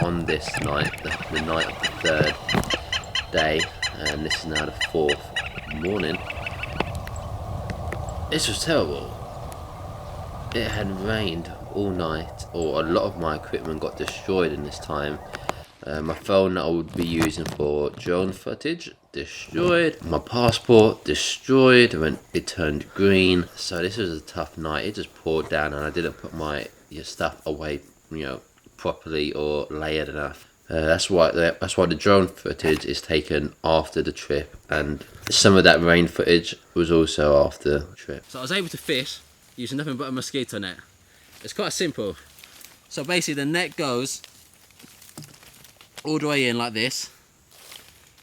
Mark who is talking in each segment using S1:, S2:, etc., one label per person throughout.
S1: on this night, the night of the third day, and this is now the fourth morning. This was terrible. It had rained all night, or a lot of my equipment got destroyed in this time. My phone that I would be using for drone footage, destroyed. My passport, destroyed when it turned green. So this was a tough night. It just poured down and I didn't put my stuff away, properly or layered enough. That's why the drone footage is taken after the trip, and some of that rain footage was also after the trip.
S2: So I was able to fish using nothing but a mosquito net. It's quite simple. So basically the net goes all the way in like this,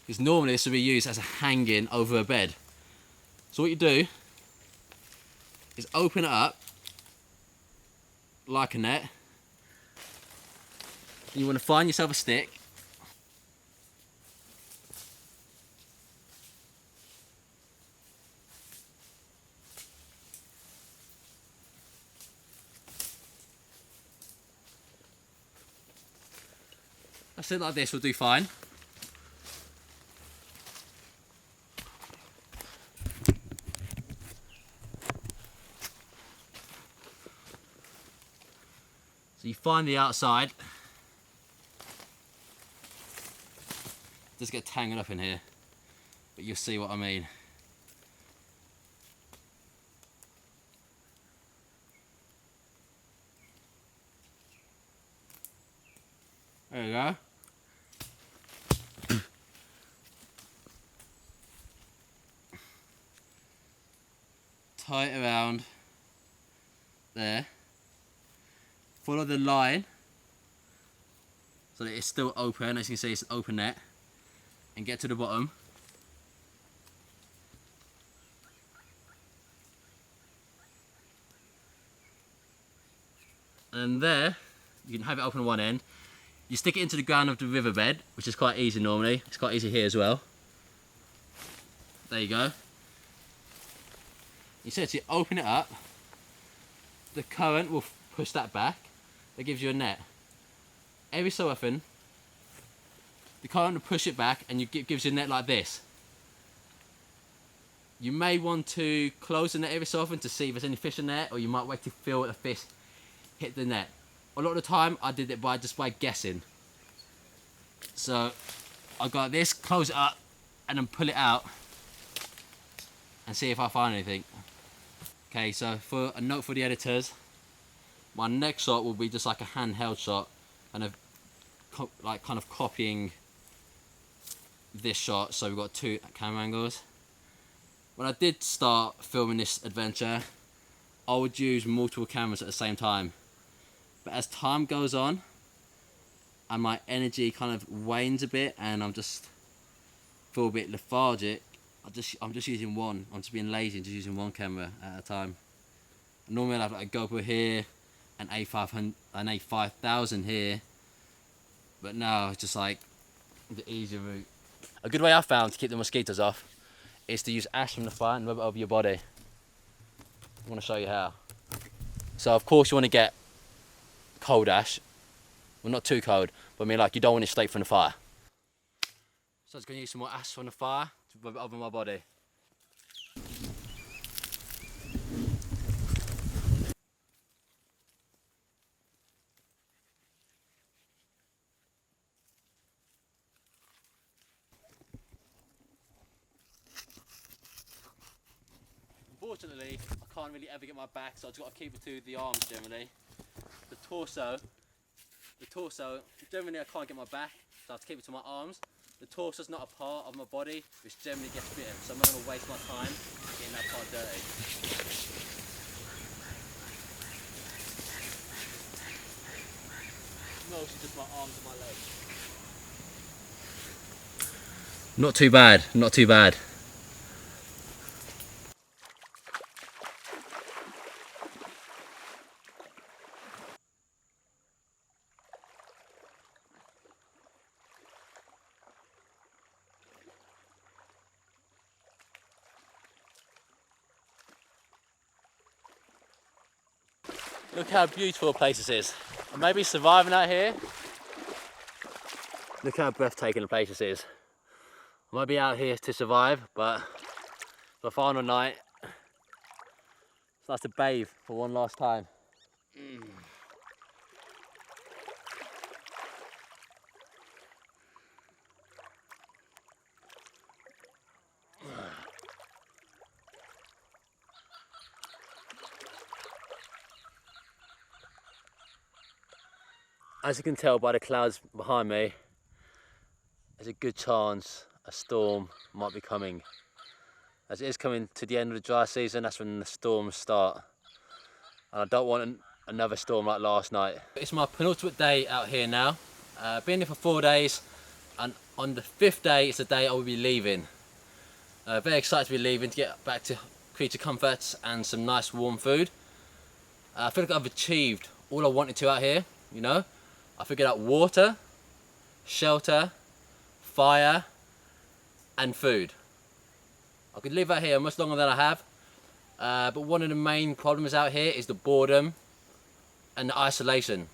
S2: because normally this would be used as a hanging over a bed. So what you do is open it up like a net, and you want to find yourself a stick, that's it, like this will do fine. So you find the outside, just get tangled up in here, but you'll see what I mean. There you go. Tie it around there. Follow the line so that it's still open. As you can see, it's an open net, and get to the bottom. And there, you can have it open on one end. You stick it into the ground of the riverbed, which is quite easy normally. It's quite easy here as well. There you go. Essentially open it up, the current will push that back, that gives you a net. Every so often, the current will push it back and gives you a net like this. You may want to close the net every so often to see if there's any fish in there, or you might wait to feel the fish hit the net. A lot of the time I did it just by guessing. So I got this, close it up, and then pull it out and see if I find anything. Okay, so for a note for the editors, my next shot will be just like a handheld shot, and kind of copying this shot. So we've got two camera angles. When I did start filming this adventure, I would use multiple cameras at the same time. But as time goes on, and my energy kind of wanes a bit, and I'm just feel a bit lethargic, I'm just using one. I'm just being lazy and just using one camera at a time. Normally I'd have like a GoPro here, an A5000 here, but now it's just like the easier route. A good way I found to keep the mosquitoes off is to use ash from the fire and rub it over your body. I want to show you how. So of course you want to get cold ash. Well, not too cold, but I mean like you don't want it straight from the fire. So I'm just going to use some more ash from the fire to rub it over my body. Unfortunately, I can't really ever get my back, so I've just got to keep it to the arms generally. The torso, generally I can't get my back, so I have to keep it to my arms. The torso's not a part of my body, which generally gets bitten, so I'm not going to waste my time getting that part dirty. Mostly just my arms and my legs. Not too bad, not too bad. Look how beautiful a place this is. I may be surviving out here, Look how breathtaking the place this is. I might be out here to survive, but for the final night, it's nice to bathe for one last time. As you can tell by the clouds behind me, there's a good chance a storm might be coming. As it is coming to the end of the dry season, that's when the storms start. And I don't want another storm like last night. It's my penultimate day out here now. Been here for 4 days, and on the 5th day is the day I will be leaving. Very excited to be leaving to get back to creature comforts and some nice warm food. I feel like I've achieved all I wanted to out here, you know. I figured out water, shelter, fire, and food. I could live out here much longer than I have, but one of the main problems out here is the boredom and the isolation.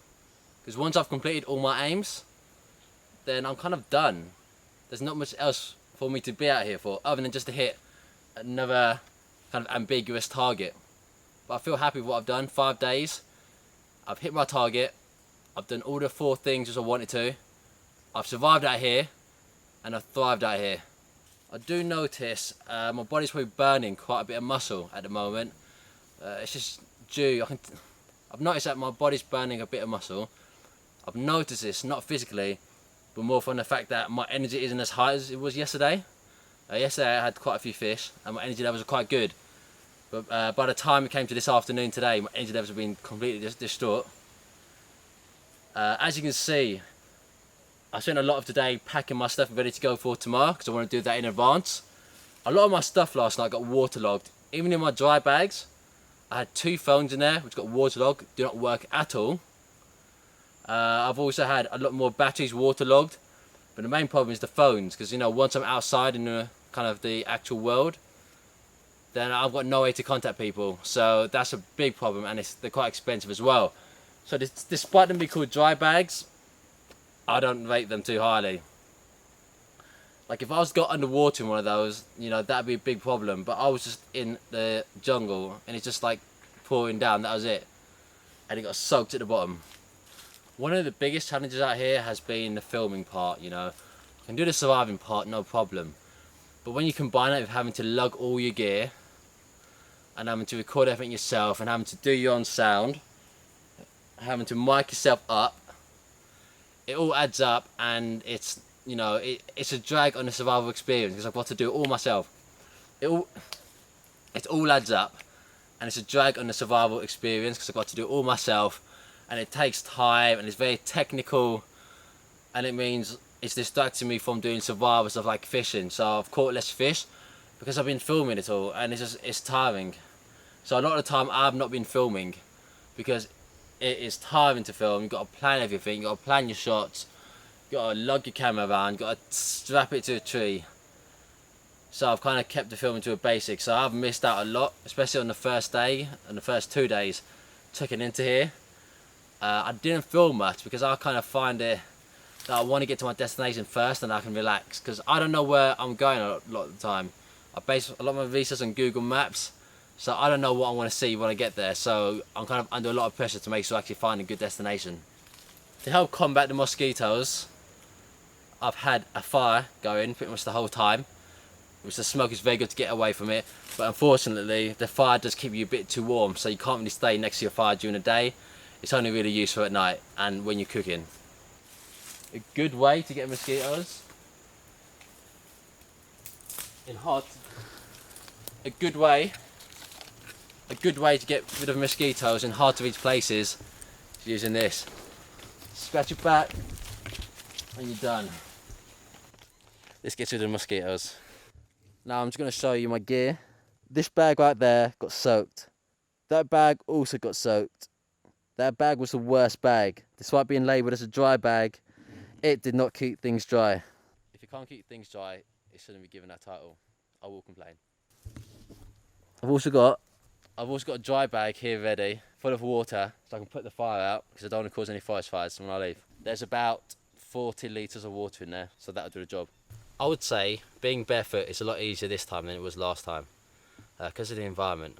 S2: Because once I've completed all my aims, then I'm kind of done. There's not much else for me to be out here for, other than just to hit another kind of ambiguous target. But I feel happy with what I've done. 5 days, I've hit my target. I've done all the 4 things as I wanted to. I've survived out here, and I've thrived out here. I do notice my body's probably burning quite a bit of muscle at the moment. It's just due, I've noticed that my body's burning a bit of muscle. I've noticed this, not physically, but more from the fact that my energy isn't as high as it was yesterday. Yesterday I had quite a few fish, and my energy levels are quite good. But by the time it came to this afternoon today, my energy levels have been completely distraught. As you can see, I spent a lot of today packing my stuff ready to go for tomorrow because I want to do that in advance. A lot of my stuff last night got waterlogged. Even in my dry bags, I had 2 phones in there which got waterlogged, do not work at all. I've also had a lot more batteries waterlogged, but the main problem is the phones, because you know, once I'm outside in the kind of the actual world, then I've got no way to contact people. So that's a big problem, and they're quite expensive as well. So despite them being called dry bags, I don't rate them too highly. Like if I was got underwater in one of those, you know, that'd be a big problem. But I was just in the jungle and it's just like pouring down, that was it. And it got soaked at the bottom. One of the biggest challenges out here has been the filming part, you know. You can do the surviving part, no problem. But when you combine it with having to lug all your gear and having to record everything yourself and having to do your own sound, having to mic yourself up, it all adds up, and it's, you know, it's a drag on the survival experience because I've got to do it all myself. It all adds up, and it's a drag on the survival experience because I've got to do it all myself, and it takes time and it's very technical, and it means it's distracting me from doing survival stuff like fishing. So I've caught less fish because I've been filming it all, and it's tiring. So a lot of the time I've not been filming because it is tiring to film. You've got to plan everything, you've got to plan your shots, you've got to lug your camera around, you've got to strap it to a tree. So I've kind of kept the filming to a basic. So I've missed out a lot, especially on the first day and the first 2 days checking into here. I didn't film much because I kind of find it that I want to get to my destination first and I can relax, because I don't know where I'm going a lot of the time. I base a lot of my research on Google Maps, so I don't know what I want to see when I get there. So I'm kind of under a lot of pressure to make sure I actually find a good destination. To help combat the mosquitoes, I've had a fire going pretty much the whole time, which the smoke is very good to get away from it. But unfortunately, the fire does keep you a bit too warm, so you can't really stay next to your fire during the day. It's only really useful at night and when you're cooking. A good way to get mosquitoes in hot. A good way to get rid of mosquitoes in hard to reach places is using this. Scratch your back and you're done. This gets rid of the mosquitoes. Now I'm just going to show you my gear. This bag right there got soaked. That bag also got soaked. That bag was the worst bag. Despite being labelled as a dry bag, it did not keep things dry. If you can't keep things dry, it shouldn't be given that title. I will complain. I've also got a dry bag here ready, full of water, so I can put the fire out, because I don't want to cause any forest fires when I leave. There's about 40 litres of water in there, so that'll do the job. I would say being barefoot is a lot easier this time than it was last time because of the environment.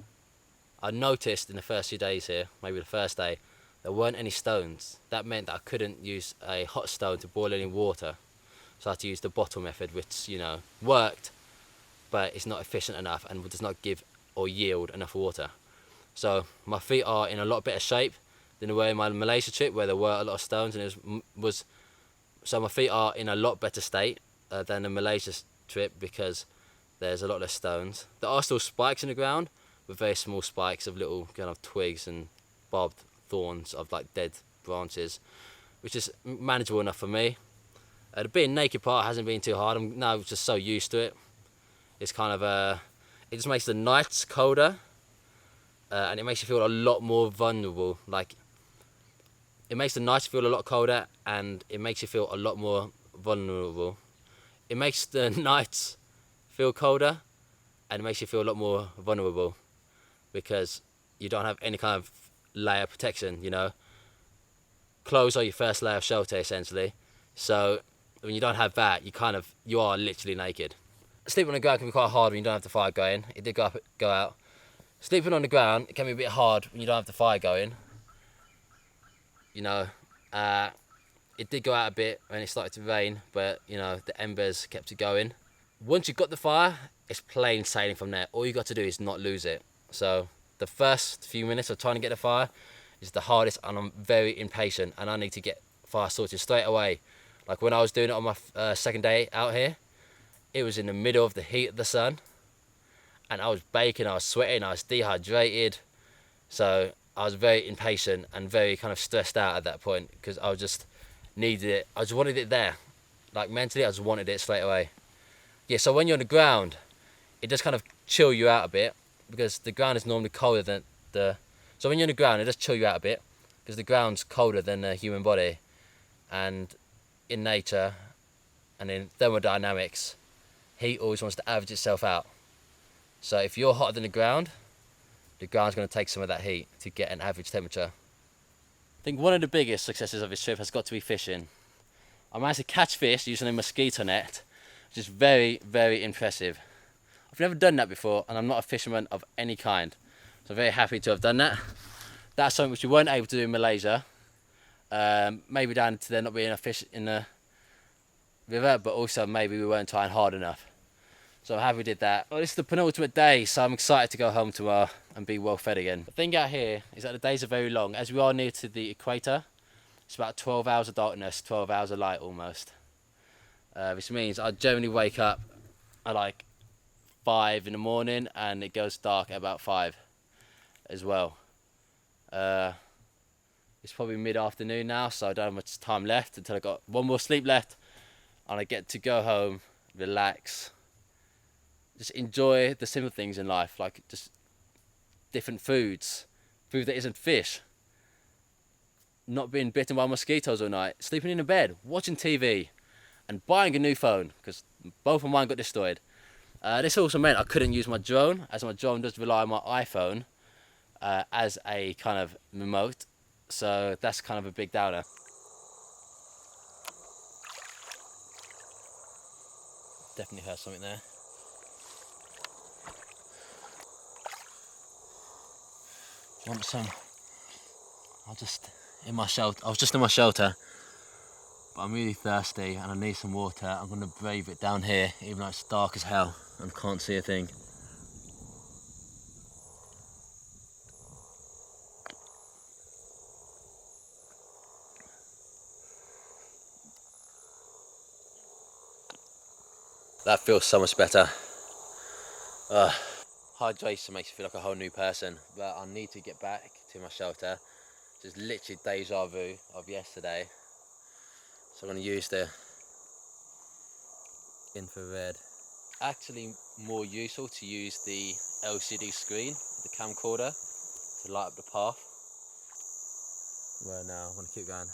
S2: I noticed in the first few days here, maybe the first day, there weren't any stones. That meant that I couldn't use a hot stone to boil any water. So I had to use the bottle method, which, you know, worked, but it's not efficient enough and does not give or yield enough water. So my feet are in a lot better shape than they were in my Malaysia trip, where there were a lot of stones, and so my feet are in a lot better state than the Malaysia trip because there's a lot less stones. There are still spikes in the ground, with very small spikes of little kind of twigs and barbed thorns of like dead branches, which is manageable enough for me. The being naked part hasn't been too hard. I'm now just so used to it. It's kind of it just makes the nights colder, and it makes you feel a lot more vulnerable. Like, it makes the nights feel a lot colder, and it makes you feel a lot more vulnerable. It makes the nights feel colder, and it makes you feel a lot more vulnerable because you don't have any kind of layer of protection, you know. Clothes are your first layer of shelter, essentially. So when you don't have that, you are literally naked. Sleeping on the ground can be quite hard when you don't have the fire going. It did go out. Sleeping on the ground, it can be a bit hard when you don't have the fire going. You know, it did go out a bit when it started to rain, but, you know, the embers kept it going. Once you've got the fire, it's plain sailing from there. All you got to do is not lose it. So the first few minutes of trying to get the fire is the hardest, and I'm very impatient, and I need to get fire sorted straight away. Like when I was doing it on my second day out here, it was in the middle of the heat of the sun, and I was baking, I was sweating, I was dehydrated. So I was very impatient and very kind of stressed out at that point because I just needed it. I just wanted it there. Like mentally, I just wanted it straight away. Yeah, so when you're on the ground, it does kind of chill you out a bit because the ground is normally colder than so when you're on the ground, it does chill you out a bit because the ground's colder than the human body. And in nature and in thermodynamics, heat always wants to average itself out. So if you're hotter than the ground's going to take some of that heat to get an average temperature. I think one of the biggest successes of this trip has got to be fishing. I managed to catch fish using a mosquito net, which is very, very impressive. I've never done that before, and I'm not a fisherman of any kind. So I'm very happy to have done that. That's something which we weren't able to do in Malaysia. Maybe down to there not being a fish in the river, but also maybe we weren't trying hard enough. So I'm happy we did that. Well, this is the penultimate day, so I'm excited to go home tomorrow and be well fed again. The thing out here is that the days are very long. As we are near to the equator, it's about 12 hours of darkness, 12 hours of light almost. Which means I generally wake up at like 5 in the morning and it goes dark at about 5 as well. It's probably mid-afternoon now, so I don't have much time left until I got one more sleep left, and I get to go home, relax, just enjoy the simple things in life, like just different foods, food that isn't fish, not being bitten by mosquitoes all night, sleeping in a bed, watching TV, and buying a new phone because both of mine got destroyed. This also meant I couldn't use my drone, as my drone does rely on my iPhone as a kind of remote. So that's kind of a big downer. Definitely heard something there. Want some? I was just in my shelter, but I'm really thirsty and I need some water. I'm gonna brave it down here, even though it's dark as hell and can't see a thing. That feels so much better. Hydration makes you feel like a whole new person, but I need to get back to my shelter. It's literally deja vu of yesterday. So I'm going to use the infrared. Actually more useful to use the LCD screen, the camcorder, to light up the path. Well, now I'm going to keep going.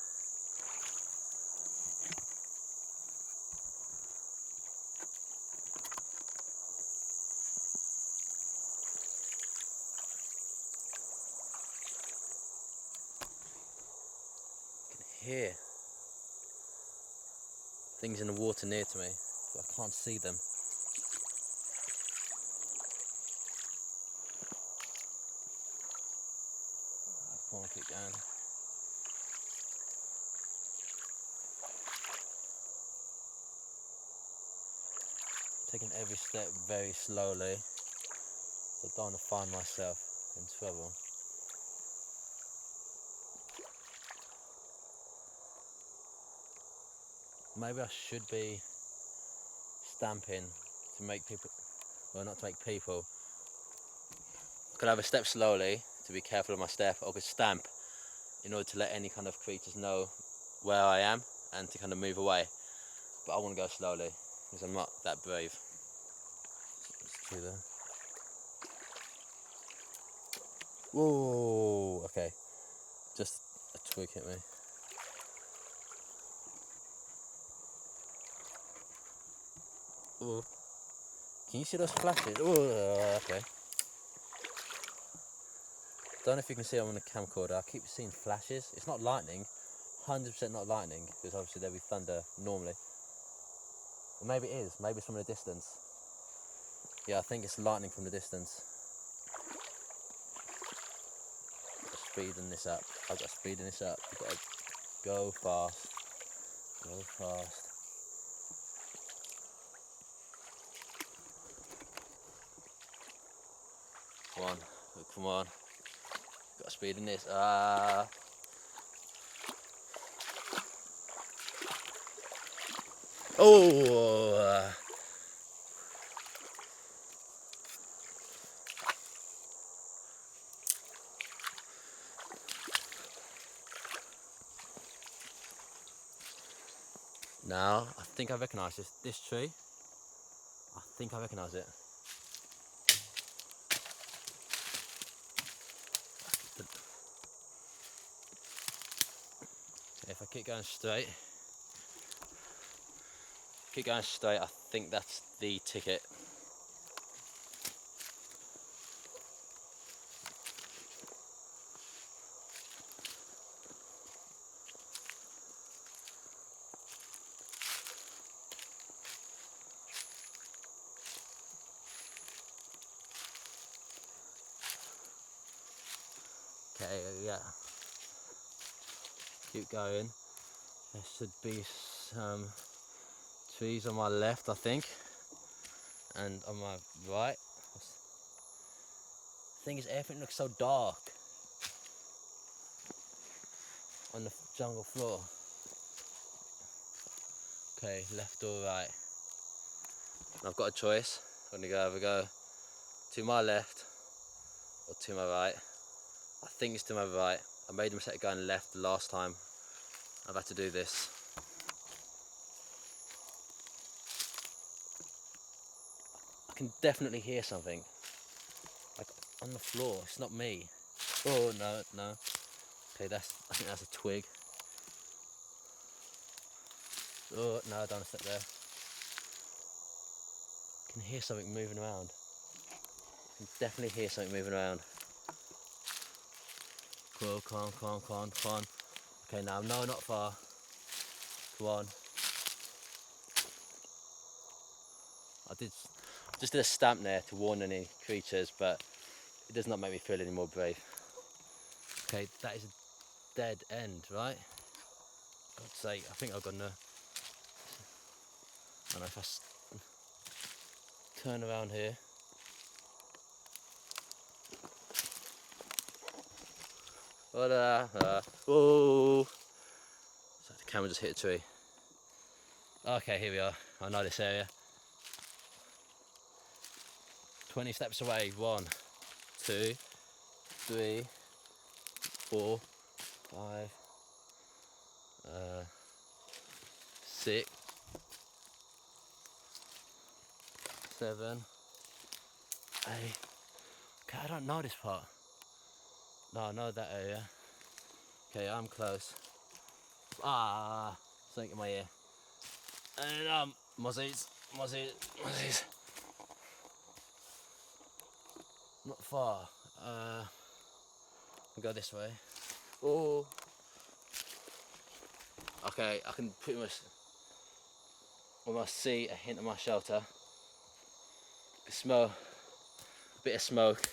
S2: Here, things in the water near to me, but I can't see them. Come on, keep going. Taking every step very slowly, so I don't want to find myself in trouble. Maybe I should be stamping to make people, well, not to make people. Could I have a step slowly to be careful of my step, or could stamp in order to let any kind of creatures know where I am and to kind of move away. But I want to go slowly because I'm not that brave. It's true there. Whoa, okay. Just a twig hit me. Ooh. Can you see those flashes? Oh, okay. Don't know if you can see them on the camcorder. I keep seeing flashes. It's not lightning, 100% not lightning, because obviously there'll be thunder normally. Or maybe it is. Maybe it's from the distance. Yeah, I think it's lightning from the distance. Speeding this up. I've got speeding this up. You've got to go fast. Go fast. Come on, come on. Got to speed in this. Oh! Now, I think I recognise this tree. I think I recognise it. If I keep going straight, I think that's the ticket. Okay, yeah. Keep going. There should be some trees on my left, I think, and on my right. The thing is, everything looks so dark on the jungle floor. Okay, left or right. I've got a choice. I'm gonna either go to my left or to my right. I think it's to my right. I made the mistake of going left the last time. I've had to do this. I can definitely hear something. Like on the floor. It's not me. Oh no, no. Okay, I think that's a twig. Oh no, I don't want to step there. I can hear something moving around. I can definitely hear something moving around. Cool, come on. Okay, now no, not far. Come on. I just did a stamp there to warn any creatures, but it does not make me feel any more brave. Okay, that is a dead end, right? God's sake, I think I've got no. I don't know if I turn around here. Whoa! So the camera just hit a tree. Okay, here we are. I know this area. 20 steps away. 1, 2, 3, 4, 5, 6, 7, 8. Okay, I don't know this part. No, I know that area. Okay, I'm close. Something in my ear. And mozzies. Not far. I'll go this way. Oh. Okay, I can pretty much. almost see a hint of my shelter. You smell a bit of smoke.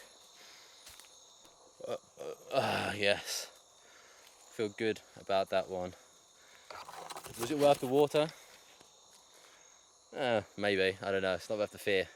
S2: Yes, feel good about that one. Was it worth the water? Maybe, I don't know, it's not worth the fear.